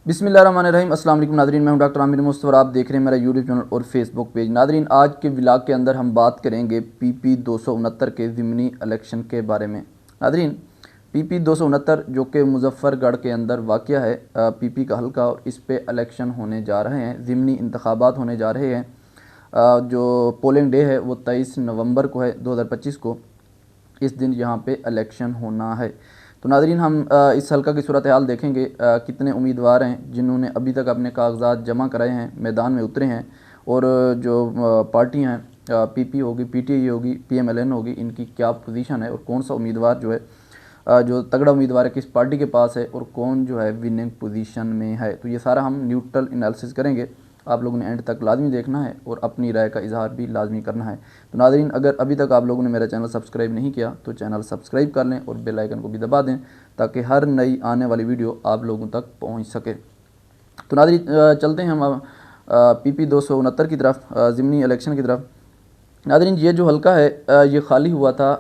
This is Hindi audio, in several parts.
बिस्मिल्लाहिर्रहमानिर्रहीम। अस्सलाम वालेकुम नादरीन, मैं हूं डॉक्टर आमिर मुस्तफ़ा और आप देख रहे हैं मेरा यूट्यूब चैनल और फेसबुक पेज। नादरीन, आज के व्लॉग के अंदर हम बात करेंगे पीपी 269 के ज़िमनी इलेक्शन के बारे में। नादरीन, पीपी 269 जो कि मुजफ्फरगढ़ के अंदर वाक़या है, पीपी का हल्का, और इस पे इलेक्शन होने जा रहे हैं, ज़िमनी इंतखाबात होने जा रहे हैं। जो पोलिंग डे है वो 23 नवंबर को है 2025 को। इस दिन यहाँ पे इलेक्शन होना है। तो नादरीन, हम इस हल्का की सूरत हाल देखेंगे, कितने उम्मीदवार हैं जिन्होंने अभी तक अपने कागजात जमा कराए हैं, मैदान में उतरे हैं, और जो पार्टियाँ हैं, पीपी होगी, पीटीआई होगी, पीएमएलएन होगी, इनकी क्या पोजीशन है और कौन सा उम्मीदवार जो है, जो तगड़ा उम्मीदवार है किस पार्टी के पास है, और कौन जो है विनिंग पोजीशन में है। तो ये सारा हम न्यूट्रल एनालिसिस करेंगे। आप लोगों ने एंड तक लाजमी देखना है और अपनी राय का इजहार भी लाजमी करना है। तो नादरीन, अगर अभी तक आप लोगों ने मेरा चैनल सब्सक्राइब नहीं किया तो चैनल सब्सक्राइब कर लें और बेल आइकन को भी दबा दें ताकि हर नई आने वाली वीडियो आप लोगों तक पहुंच सके। तो नादरीन, चलते हैं हम पीपी 269 की तरफ, ज़िमनी इलेक्शन की तरफ। नादरीन, ये जो हल्का है ये खाली हुआ था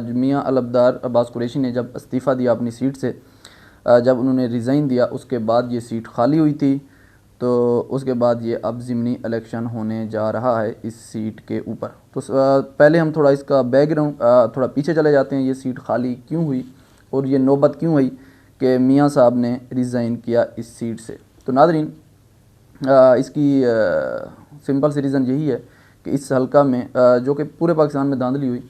मियाँ अल-अब्दार अब्बास कुरैशी ने जब इस्तीफ़ा दिया अपनी सीट से, जब उन्होंने रिज़ाइन दिया उसके बाद ये सीट खाली हुई थी। तो उसके बाद ये अब ज़िमनी इलेक्शन होने जा रहा है इस सीट के ऊपर। तो पहले हम थोड़ा इसका बैकग्राउंड थोड़ा पीछे चले जाते हैं, ये सीट खाली क्यों हुई और ये नौबत क्यों हुई कि मियाँ साहब ने रिज़ाइन किया इस सीट से। तो नादरीन, इसकी सिंपल सी रीज़न यही है कि इस हल्का में जो कि पूरे पाकिस्तान में धांधली हुई,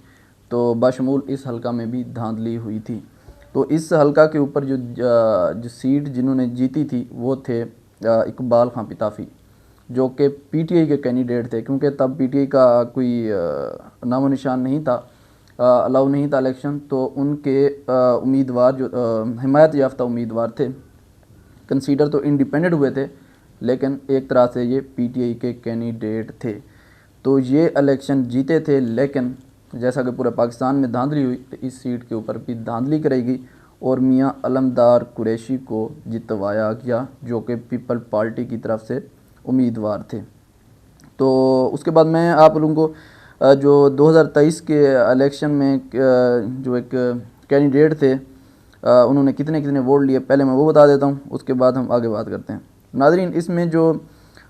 तो बाशमूल इस हल्का में भी धांधली हुई थी। तो इस हल्का के ऊपर जो सीट जिन्होंने जीती थी वो थे इकबाल खां पिताफ़ी, जो कि पीटीआई के कैंडिडेट थे, क्योंकि तब पीटीआई का कोई नामो निशान नहीं था, अलाउ नहीं था इलेक्शन। तो उनके उम्मीदवार जो हिमायत याफ्ता उम्मीदवार थे, कंसीडर तो इंडिपेंडेंट हुए थे, लेकिन एक तरह से ये पीटीआई के कैंडिडेट थे। तो ये इलेक्शन जीते थे, लेकिन जैसा कि पूरे पाकिस्तान में धांधली हुई तो इस सीट के ऊपर भी धांधली करेगी और मियाँ अल-अब्दार कुरैशी को जितवाया गया, जो कि पीपल पार्टी की तरफ से उम्मीदवार थे। तो उसके बाद मैं आप लोगों को जो 2023 के इलेक्शन में जो एक कैंडिडेट थे उन्होंने कितने कितने वोट लिए, पहले मैं वो बता देता हूँ, उसके बाद हम आगे बात करते हैं। नादरीन, इसमें जो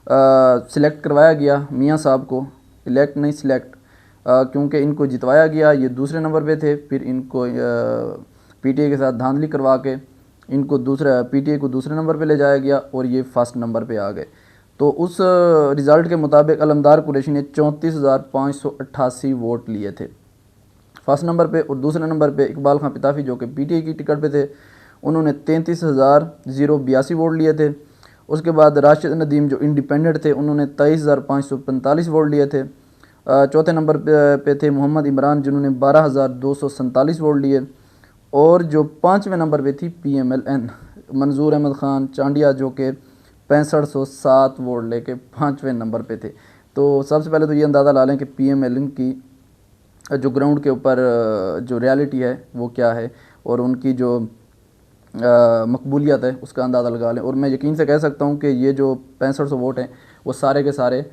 सिलेक्ट करवाया गया मियाँ साहब को, इलेक्ट नहीं सिलेक्ट, क्योंकि इनको जितवाया गया, ये दूसरे नंबर पे थे, फिर इनको पीटीआई के साथ धांधली करवा के इनको पीटीआई को दूसरे नंबर पे ले जाया गया और ये फर्स्ट नंबर पे आ गए। तो उस रिज़ल्ट के मुताबिक अल-अब्दार कुरैशी ने 34,588 वोट लिए थे फर्स्ट नंबर पे, और दूसरे नंबर पे इकबाल खां पिताफ़ी जो कि पीटीआई की टिकट पे थे, उन्होंने 33,082 वोट लिए थे। उसके बाद राशिद नदीम जो इंडिपेंडेंट थे, उन्होंने 23,545 वोट लिए थे। चौथे नंबर पे थे मोहम्मद इमरान जिन्होंने 12,247 वोट लिए, और जो पाँचवें नंबर पे थी पीएमएलएन मंजूर अहमद ख़ान चांडिया जो कि 6507 वोट लेके पाँचवें नंबर पे थे। तो सबसे पहले तो ये अंदाज़ा ला लें कि पीएमएलएन की जो ग्राउंड के ऊपर जो रियलिटी है वो क्या है, और उनकी जो मकबूलियत है उसका अंदाज़ा लगा लें। और मैं यकीन से कह सकता हूँ कि ये जो 6500 वोट हैं वो सारे के सारे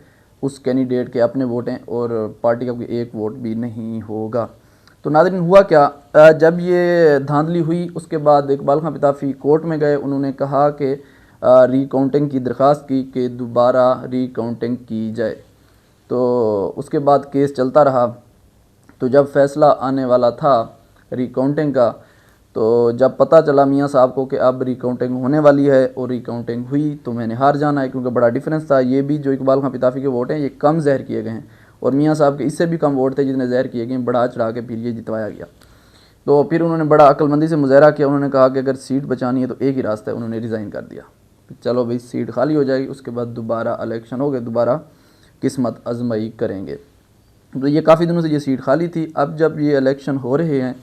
उस कैंडिडेट के अपने वोट हैं और पार्टी का कोई एक वोट भी नहीं होगा। तो नाज़रीन, हुआ क्या, जब ये धांधली हुई उसके बाद इकबाल खां पिताफ़ी कोर्ट में गए, उन्होंने कहा कि रिकाउंटिंग की दरख्वास्त की कि दोबारा रिकाउंटिंग की जाए। तो उसके बाद केस चलता रहा। तो जब फ़ैसला आने वाला था रिकाउंटिंग का, तो जब पता चला मियाँ साहब को कि अब रिकाउंटिंग होने वाली है और रिकाउंटिंग हुई, तो मैंने हार जाना है, क्योंकि बड़ा डिफरेंस था। ये भी जो इकबाल खां पिताफ़ी के वोट हैं ये कम ज़हर किए गए हैं, और मियाँ साहब के इससे भी कम वोट थे जितने ज़हर किए गए, बढ़ा चढ़ा के फिर ये जितवाया गया। तो फिर उन्होंने बड़ा अक्लमंदी से मुज़ाहरा किया, उन्होंने कहा कि अगर सीट बचानी है तो एक ही रास्ता है, उन्होंने रिज़ाइन कर दिया। चलो भाई, सीट खाली हो जाएगी, उसके बाद दोबारा इलेक्शन हो गए, दोबारा किस्मत आजमाई करेंगे। तो ये काफ़ी दिनों से ये सीट खाली थी। अब जब ये इलेक्शन हो रहे हैं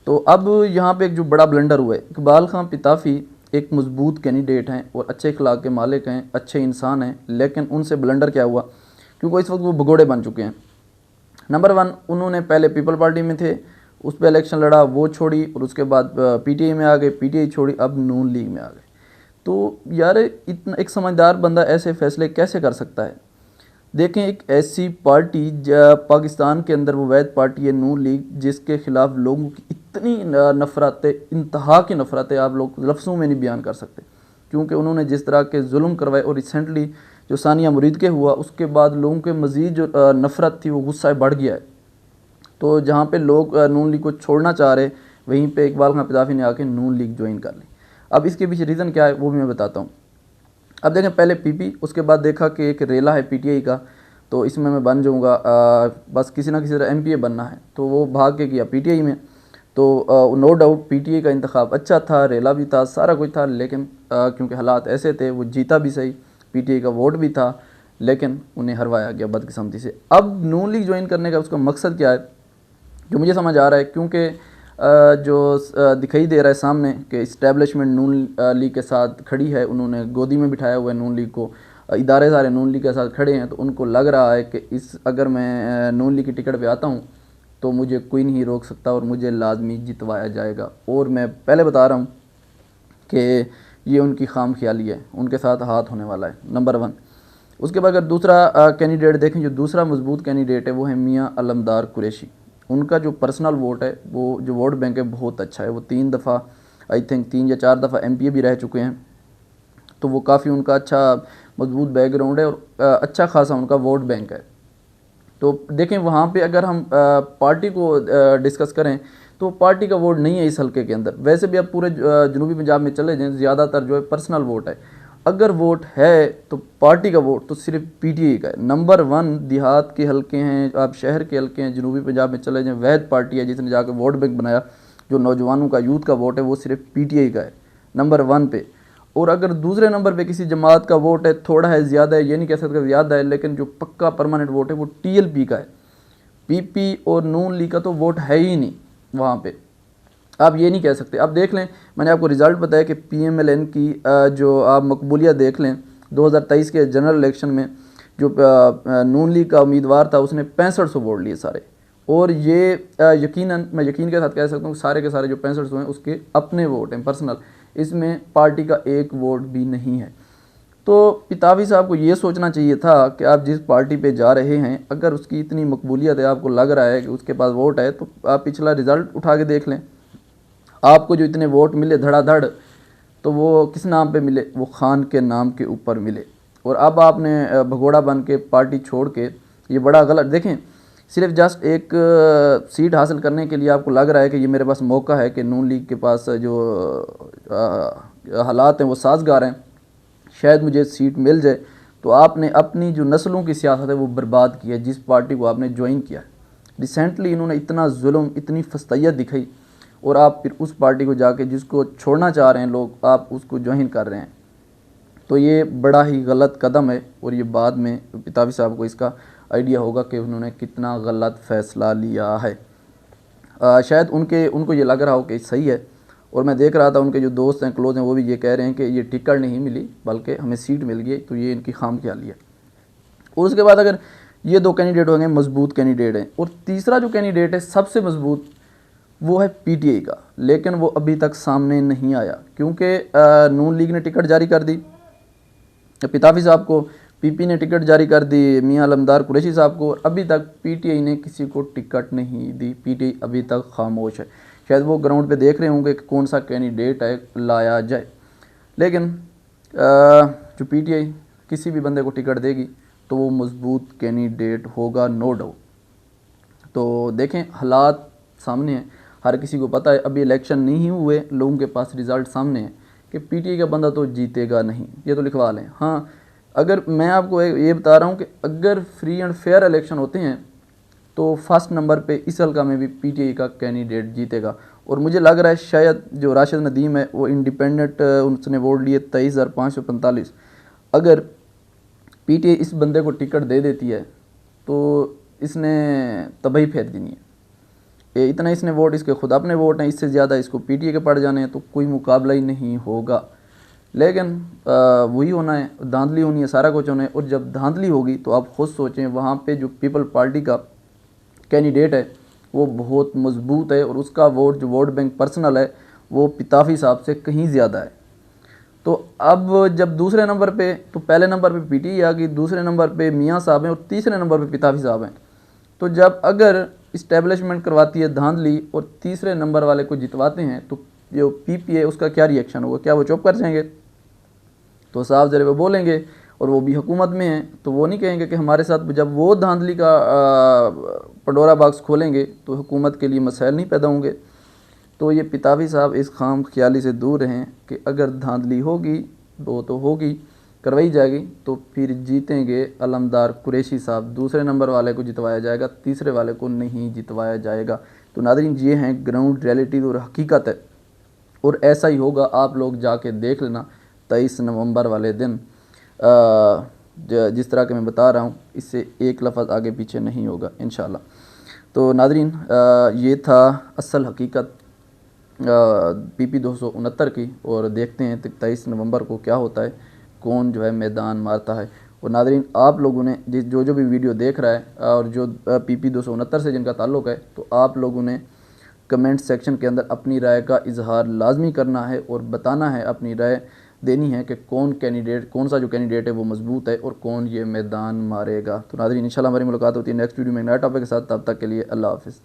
तो अब यहाँ पे एक जो बड़ा ब्लंडर हुआ है, इकबाल खां पिताफ़ी एक मजबूत कैंडिडेट हैं और अच्छे अखलाक के मालिक हैं, अच्छे इंसान हैं, लेकिन उनसे ब्लंडर क्या हुआ, क्योंकि इस वक्त वो भगोड़े बन चुके हैं। नंबर 1, उन्होंने पहले पीपल पार्टी में थे, उस पर इलेक्शन लड़ा, वो छोड़ी, और उसके बाद पीटीआई में आ गए, पीटीआई छोड़ी, अब नून लीग में आ गए। तो यार, इतना एक समझदार बंदा ऐसे फैसले कैसे कर सकता है। देखें, एक ऐसी पार्टी पाकिस्तान के अंदर वो वैध पार्टी है नून लीग, जिसके ख़िलाफ़ लोगों की इतनी नफ़रत है, इंतहा की नफ़रत है, आप लोग लफ्ज़ों में नहीं बयान कर सकते। क्योंकि उन्होंने जिस तरह के जुल्म करवाए और रिसेंटली जो सानिया मुरीद के हुआ उसके बाद लोगों के मज़ीद जो नफ़रत थी वो गुस्सा बढ़ गया है। तो जहाँ पे लोग नून लीग को छोड़ना चाह रहे वहीं पे इकबाल खान पिताफी ने आके नून लीग ज्वाइन कर ली। अब इसके पीछे रीज़न क्या है वो भी मैं बताता हूँ। अब देखें पहले पीपी, उसके बाद देखा कि एक रेला है पीटीआई का, तो इसमें मैं बन जाऊँगा, बस किसी ना किसी तरह एमपीए बनना है, तो वो भाग के किया पीटीआई में। तो नो डाउट पीटीआई का इंतखाब अच्छा था, रेला भी था, सारा कुछ था, लेकिन क्योंकि हालात ऐसे थे वो जीता भी सही, पीटीआई का वोट भी था, लेकिन उन्हें हरवाया गया बदकिस्मती से। अब नून लीग ज्वाइन करने का उसका मकसद क्या है जो मुझे समझ आ रहा है, क्योंकि जो दिखाई दे रहा है सामने कि इस्टेब्लिशमेंट नून लीग के साथ खड़ी है, उन्होंने गोदी में बिठाया हुआ है नून लीग को, इदारे सारे नून लीग के साथ खड़े हैं, तो उनको लग रहा है कि अगर मैं नून लीग की टिकट पे आता हूँ तो मुझे कोई नहीं रोक सकता और मुझे लाजमी जितवाया जाएगा। और मैं पहले बता रहा हूँ कि ये उनकी खाम ख्याली है, उनके साथ हाथ होने वाला है, नंबर 1। उसके बाद अगर दूसरा कैंडिडेट देखें, जो दूसरा मजबूत कैंडिडेट है वो है मियाँ अलमदार कुरैशी। उनका जो पर्सनल वोट है, वो जो वोट बैंक है बहुत अच्छा है। वो 3 दफ़ा आई थिंक 3 या 4 दफ़ा एमपीए भी रह चुके हैं, तो वो काफ़ी उनका अच्छा मजबूत बैकग्राउंड है और अच्छा खासा उनका वोट बैंक है। तो देखें वहाँ पे अगर हम पार्टी को डिस्कस करें तो पार्टी का वोट नहीं है इस हल्के के अंदर। वैसे भी अब पूरे जनूबी पंजाब में चले जाएँ, ज़्यादातर जो है पर्सनल वोट है। अगर वोट है तो पार्टी का वोट तो सिर्फ पीटीआई का है। नंबर 1 देहात के हल्के हैं, आप शहर के हल्के हैं, जनूबी पंजाब में चले जाएँ, वहद पार्टी है जिसने जाकर वोट बैंक बनाया, जो नौजवानों का यूथ का वोट है वो सिर्फ पीटीआई का है नंबर 1 पे। और अगर दूसरे नंबर पे किसी जमात का वोट है, थोड़ा है ज़्यादा है, ये नहीं कह सकते ज़्यादा है, लेकिन जो पक्का परमानेंट वोट है वो टीएलपी का है। पीपी और नून लीग का तो वोट है ही नहीं वहाँ पे, आप ये नहीं कह सकते। आप देख लें, मैंने आपको रिज़ल्ट बताया कि पीएमएलएन की जो आप मकबूलियत देख लें 2023 के जनरल इलेक्शन में, जो नून लीग का उम्मीदवार था उसने 6500 वोट लिए सारे। और ये यकीनन मैं यकीन के साथ कह सकता हूँ सारे के सारे जो 6500 हैं उसके अपने वोट हैं पर्सनल, इसमें पार्टी का एक वोट भी नहीं है। तो पितावी साहब को ये सोचना चाहिए था कि आप जिस पार्टी पे जा रहे हैं, अगर उसकी इतनी मकबूलियत है, आपको लग रहा है कि उसके पास वोट है, तो आप पिछला रिज़ल्ट उठा के देख लें। आपको जो इतने वोट मिले धड़ाधड़, तो वो किस नाम पे मिले? वो खान के नाम के ऊपर मिले। और अब आपने भगोड़ा बन के पार्टी छोड़ के, ये बड़ा गलत। देखें, सिर्फ जस्ट एक सीट हासिल करने के लिए आपको लग रहा है कि ये मेरे पास मौका है कि नून लीग के पास जो हालात हैं वो साजगार हैं, शायद मुझे सीट मिल जाए, तो आपने अपनी जो नस्लों की सियासत है वो बर्बाद की है। जिस पार्टी को आपने ज्वाइन किया, रिसेंटली इन्होंने इतना जुल्म, इतनी फस्तैयत दिखाई, और आप फिर उस पार्टी को जाके जिसको छोड़ना चाह रहे हैं लोग, आप उसको ज्वाइन कर रहे हैं। तो ये बड़ा ही गलत कदम है। और ये बाद में पितावी साहब को इसका आइडिया होगा कि उन्होंने कितना गलत फ़ैसला लिया है। शायद उनको ये लग रहा हो कि सही है। और मैं देख रहा था उनके जो दोस्त हैं, क्लोज हैं, वो भी ये कह रहे हैं कि ये टिकट नहीं मिली बल्कि हमें सीट मिल गई, तो ये इनकी खाम ख्याली है। और उसके बाद अगर ये 2 कैंडिडेट होंगे, मजबूत कैंडिडेट हैं। और तीसरा जो कैंडिडेट है सबसे मजबूत, वो है पीटीआई का, लेकिन वो अभी तक सामने नहीं आया क्योंकि नून लीग ने टिकट जारी कर दी पिताफी साहब को, पीपी ने टिकट जारी कर दी मियाँ अलमदार कुरैशी साहब को, और अभी तक पीटीआई ने किसी को टिकट नहीं दी। पीटीआई अभी तक खामोश है। शायद वो ग्राउंड पे देख रहे होंगे कि कौन सा कैंडिडेट है लाया जाए, लेकिन जो पीटीआई किसी भी बंदे को टिकट देगी तो वो मजबूत कैंडिडेट होगा, नो डाउट। तो देखें, हालात सामने हैं, हर किसी को पता है, अभी इलेक्शन नहीं हुए, लोगों के पास रिज़ल्ट सामने है कि पीटीआई का बंदा तो जीतेगा नहीं, ये तो लिखवा लें। हाँ, अगर मैं आपको ये बता रहा हूँ कि अगर फ्री एंड फेयर इलेक्शन होते हैं तो फर्स्ट नंबर पे इस हल्का में भी पीटीआई का कैंडिडेट जीतेगा। और मुझे लग रहा है शायद जो राशिद नदीम है वो इंडिपेंडेंट, उसने वोट लिए 23,545। अगर पीटीआई इस बंदे को टिकट दे देती है तो इसने तबाही फेर देनी है। इतना इसने वोट, इसके खुद अपने वोट हैं, इससे ज़्यादा इसको पीटीआई के पड़ जाने हैं, तो कोई मुकाबला ही नहीं होगा। लेकिन वही होना है, धांधली होनी है, सारा कुछ होना है। और जब धांधली होगी तो आप खुद सोचें, वहाँ पे जो पीपल पार्टी का कैंडिडेट है वो बहुत मजबूत है और उसका वोट, जो वोट बैंक पर्सनल है, वो पिताफी साहब से कहीं ज़्यादा है। तो अब जब दूसरे नंबर पे, तो पहले नंबर पे पीटीआई आ गई, दूसरे नंबर पे मियाँ साहब हैं और तीसरे नंबर पे पिताफी साहब हैं। तो जब अगर इस्टेब्लिशमेंट करवाती है धांधली और तीसरे नंबर वाले को जितवाते हैं तो जो पीपीए उसका क्या रिएक्शन होगा? क्या वो चुप कर जाएंगे? तो साहब जरा वो बोलेंगे और वो भी हुकूमत में हैं, तो वो नहीं कहेंगे कि हमारे साथ, जब वो धांधली का पंडोरा बॉक्स खोलेंगे तो हुकूमत के लिए मसाइल नहीं पैदा होंगे। तो ये पितावी साहब इस खाम ख्याली से दूर रहें कि अगर धांधली होगी वो तो होगी, करवाई जाएगी, तो फिर जीतेंगे अलमदार कुरैशी साहब, दूसरे नंबर वाले को जितवाया जाएगा, तीसरे वाले को नहीं जितवाया जाएगा। तो नादरीन ये हैं ग्राउंड रियलिटी और हकीकत है, और ऐसा ही होगा। आप लोग जाके देख लेना 23 नवंबर वाले दिन, जिस तरह के मैं बता रहा हूँ इससे एक लफ्ज़ आगे पीछे नहीं होगा इंशाल्लाह। तो नादरीन ये था असल हकीकत PP 269 की, और देखते हैं 23 नवंबर को क्या होता है, कौन जो है मैदान मारता है। और नादरीन आप लोगों ने जो भी वीडियो देख रहा है और जो PP 269 से जिनका ताल्लुक़ है, तो आप लोगों ने कमेंट सेक्शन के अंदर अपनी राय का इजहार लाजमी करना है और बताना है, अपनी राय देनी है कि कौन सा जो कैंडिडेट है वो मजबूत है और कौन ये मैदान मारेगा। तो नादरीन इंशाल्लाह हमारी मुलाकात होती है नेक्स्ट वीडियो में नए टॉपिक के साथ, तब तक के लिए अल्लाह हाफ़िज़।